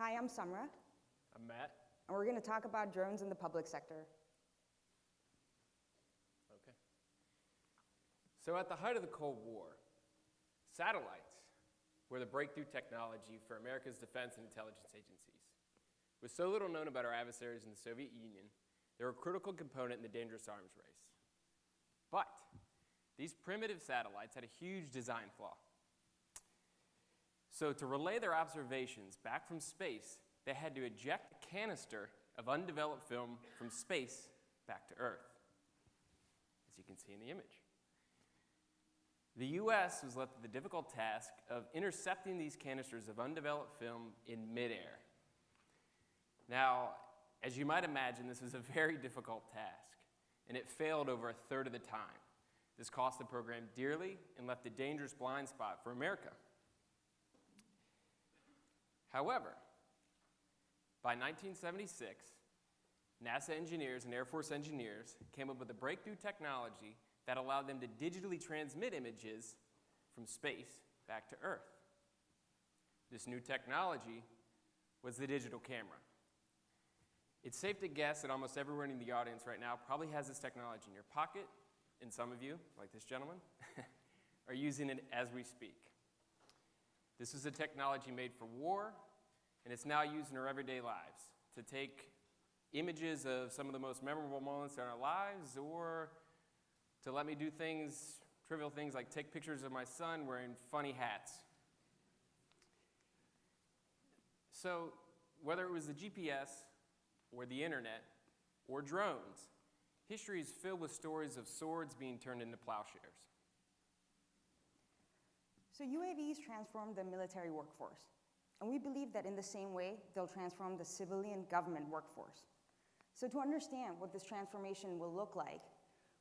Hi, I'm Samra, I'm Matt. and we're going to talk about drones in the public sector. Okay. So at the height of the Cold War, satellites were the breakthrough technology for America's defense and intelligence agencies. With so little known about our adversaries in the Soviet Union, they were a critical component in the dangerous arms race. But these primitive satellites had a huge design flaw. So to relay their observations back from space, they had to eject a canister of undeveloped film from space back to Earth, as you can see in the image. The US was left with the difficult task of intercepting these canisters of undeveloped film in midair. Now, as you might imagine, this was a very difficult task, and it failed over a third of the time. This cost the program dearly and left a dangerous blind spot for America. However, by 1976, NASA engineers and Air Force engineers came up with a breakthrough technology that allowed them to digitally transmit images from space back to Earth. This new technology was the digital camera. It's safe to guess that almost everyone in the audience right now probably has this technology in your pocket, and some of you, like this gentleman, are using it as we speak. This is a technology made for war, and it's now used in our everyday lives to take images of some of the most memorable moments in our lives, or to let me do things, trivial things like take pictures of my son wearing funny hats. So whether it was the GPS, or the internet, or drones, history is filled with stories of swords being turned into plowshares. So UAVs transform the military workforce, and we believe that in the same way, they'll transform the civilian government workforce. So to understand what this transformation will look like,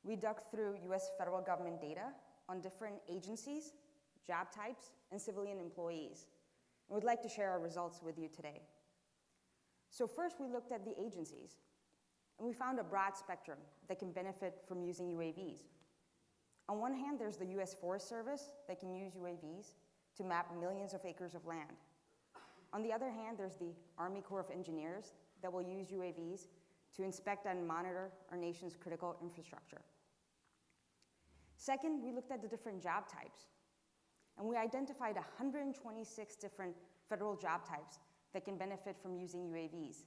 we dug through US federal government data on different agencies, job types, and civilian employees. And we'd like to share our results with you today. So first, we looked at the agencies, and we found a broad spectrum that can benefit from using UAVs. On one hand, there's the US Forest Service that can use UAVs to map millions of acres of land. On the other hand, there's the Army Corps of Engineers that will use UAVs to inspect and monitor our nation's critical infrastructure. Second, we looked at the different job types, and we identified 126 different federal job types that can benefit from using UAVs.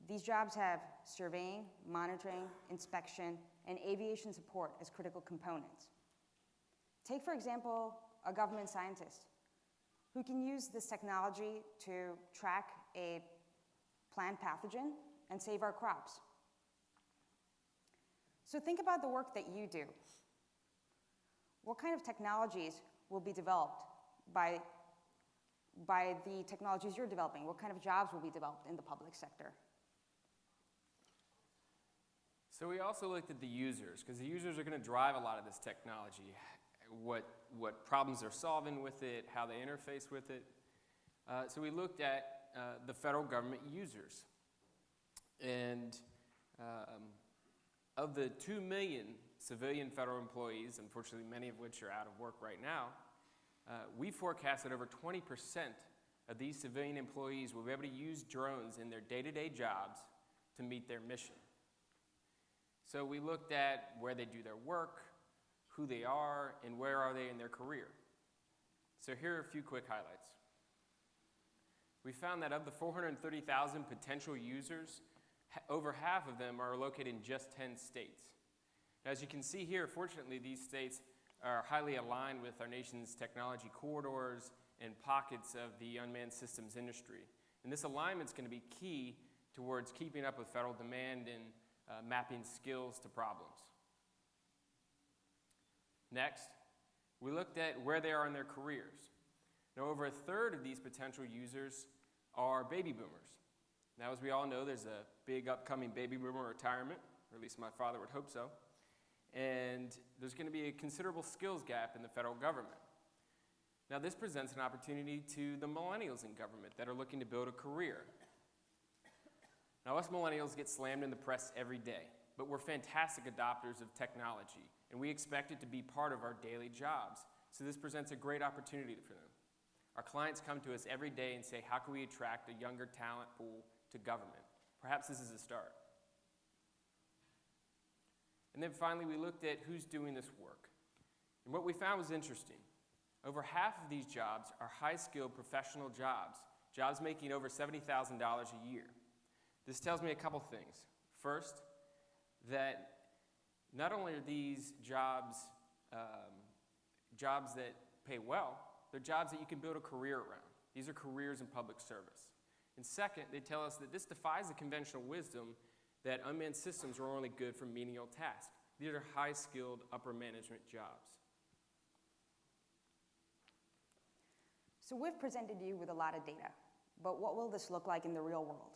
These jobs have surveying, monitoring, inspection, and aviation support as critical components. Take, for example, a government scientist who can use this technology to track a plant pathogen and save our crops. So think about the work that you do. What kind of technologies will be developed by the technologies you're developing? What kind of jobs will be developed in the public sector? So we also looked at the users, because the users are going to drive a lot of this technology, what problems they're solving with it, how they interface with it. So we looked at the federal government users. And of the 2 million civilian federal employees, unfortunately many of which are out of work right now, we forecast that over 20% of these civilian employees will be able to use drones in their day-to-day jobs to meet their mission. So we looked at where they do their work, who they are, and where are they in their career. So here are a few quick highlights. We found that of the 430,000 potential users, over half of them are located in just 10 states. Now, as you can see here, fortunately, these states are highly aligned with our nation's technology corridors and pockets of the unmanned systems industry. And this alignment is going to be key towards keeping up with federal demand and mapping skills to problems. Next, we looked at where they are in their careers. Now, over a third of these potential users are baby boomers. Now, as we all know, there's a big upcoming baby boomer retirement, or at least my father would hope so. And there's going to be a considerable skills gap in the federal government. Now, this presents an opportunity to the millennials in government that are looking to build a career. Now, us millennials get slammed in the press every day, but we're fantastic adopters of technology, and we expect it to be part of our daily jobs. So this presents a great opportunity for them. Our clients come to us every day and say, how can we attract a younger talent pool to government? Perhaps this is a start. And then finally, we looked at who's doing this work. And what we found was interesting. Over half of these jobs are high-skilled professional jobs, jobs making over $70,000 a year. This tells me a couple things. First, that not only are these jobs jobs that pay well, they're jobs that you can build a career around. These are careers in public service. And second, they tell us that this defies the conventional wisdom that unmanned systems are only good for menial tasks. These are high-skilled upper management jobs. So we've presented you with a lot of data, but what will this look like in the real world?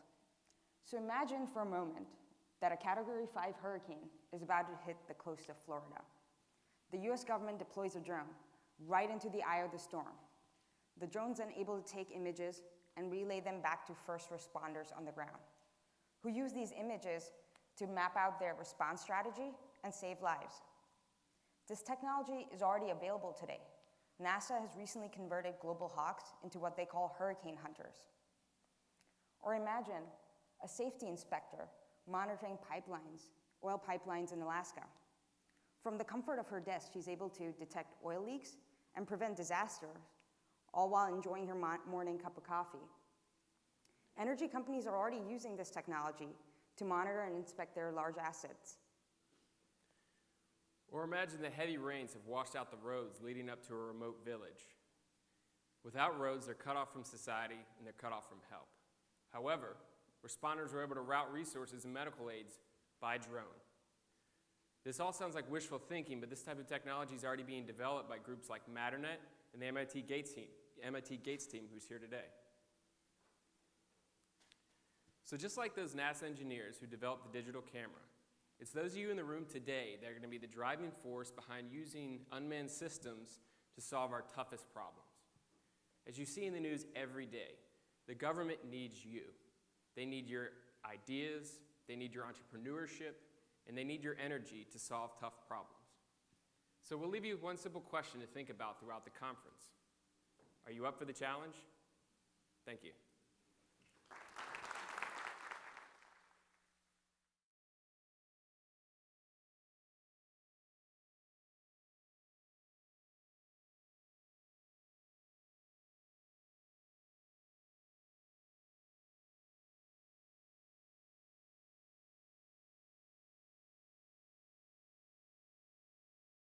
So imagine for a moment that a Category 5 hurricane is about to hit the coast of Florida. The US government deploys a drone right into the eye of the storm. The drone's then able to take images and relay them back to first responders on the ground, who use these images to map out their response strategy and save lives. This technology is already available today. NASA has recently converted Global Hawks into what they call hurricane hunters. Or imagine a safety inspector monitoring pipelines, oil pipelines in Alaska. From the comfort of her desk, she's able to detect oil leaks and prevent disasters, all while enjoying her morning cup of coffee. Energy companies are already using this technology to monitor and inspect their large assets. Or imagine the heavy rains have washed out the roads leading up to a remote village. Without roads, they're cut off from society and they're cut off from help. However, responders were able to route resources and medical aids by drone. This all sounds like wishful thinking, but this type of technology is already being developed by groups like Matternet and the MIT Gates team, who's here today. So just like those NASA engineers who developed the digital camera, it's those of you in the room today that are going to be the driving force behind using unmanned systems to solve our toughest problems. As you see in the news every day, the government needs you. They need your ideas, they need your entrepreneurship, and they need your energy to solve tough problems. So we'll leave you with one simple question to think about throughout the conference. Are you up for the challenge? Thank you.